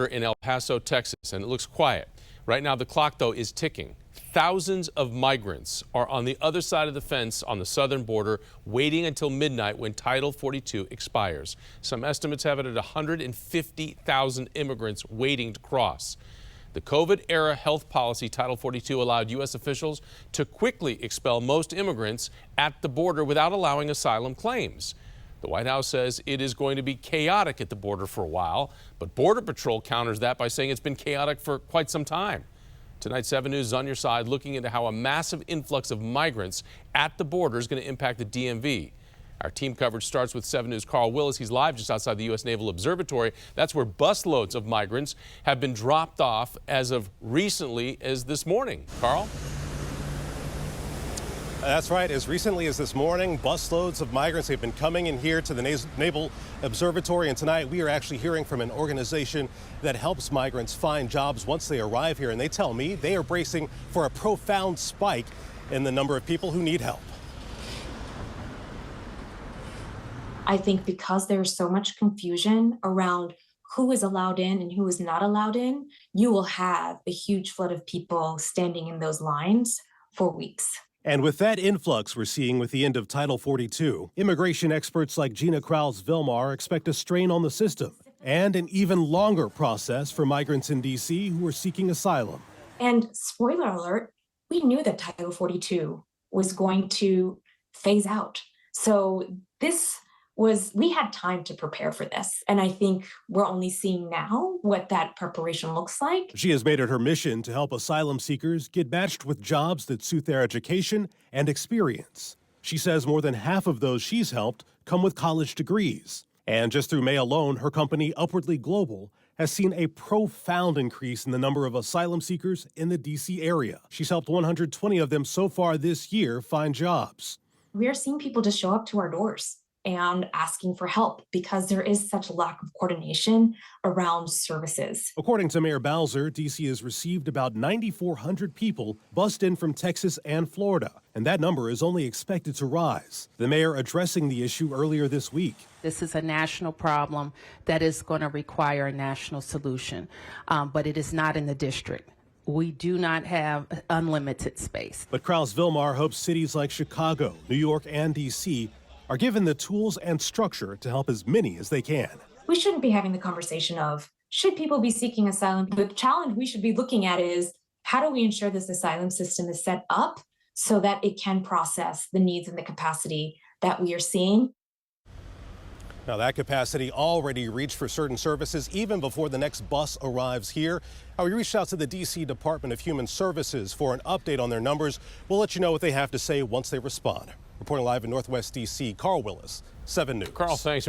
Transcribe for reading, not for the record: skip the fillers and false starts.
in El Paso, Texas, and it looks quiet. Right now, the clock, though, is ticking. Thousands of migrants are on the other side of the fence on the southern border, waiting until midnight when Title 42 expires. Some estimates have it at 150,000 immigrants waiting to cross. The COVID-era health policy, Title 42, allowed U.S. officials to quickly expel most immigrants at the border without allowing asylum claims. The White House says it is going to be chaotic at the border for a while, but Border Patrol counters that by saying it's been chaotic for quite some time. Tonight, 7 News is on your side, looking into how a massive influx of migrants at the border is going to impact the DMV. Our team coverage starts with 7 News' Carl Willis. He's live just outside the U.S. Naval Observatory. That's where busloads of migrants have been dropped off as of recently as this morning. Carl? That's right. As recently as this morning, busloads of migrants have been coming in here to the Naval Observatory. And tonight we are actually hearing from an organization that helps migrants find jobs once they arrive here. And they tell me they are bracing for a profound spike in the number of people who need help. I think because there's so much confusion around who is allowed in and who is not allowed in, you will have a huge flood of people standing in those lines for weeks. And with that influx we're seeing with the end of Title 42, immigration experts like Jina Krause-Vilmar expect a strain on the system and an even longer process for migrants in D.C. who are seeking asylum. And spoiler alert, we knew that Title 42 was going to phase out. So we had time to prepare for this. And I think we're only seeing now what that preparation looks like. She has made it her mission to help asylum seekers get matched with jobs that suit their education and experience. She says more than half of those she's helped come with college degrees. And just through May alone, her company, Upwardly Global, has seen a profound increase in the number of asylum seekers in the D.C. area. She's helped 120 of them so far this year find jobs. We are seeing people just show up to our doors and asking for help because there is such a lack of coordination around services. According to Mayor Bowser, D.C. has received about 9,400 people bussed in from Texas and Florida, and that number is only expected to rise. The mayor addressing the issue earlier this week. This is a national problem that is going to require a national solution, but it is not in the district. We do not have unlimited space. But Krause-Vilmar hopes cities like Chicago, New York, and D.C. are given the tools and structure to help as many as they can. We shouldn't be having the conversation of, should people be seeking asylum? The challenge we should be looking at is, how do we ensure this asylum system is set up so that it can process the needs and the capacity that we are seeing? Now, that capacity already reached for certain services even before the next bus arrives here. We reached out to the D.C. Department of Human Services for an update on their numbers. We'll let you know what they have to say once they respond. Reporting live in Northwest D.C., Carl Willis, 7 News. Carl, thanks.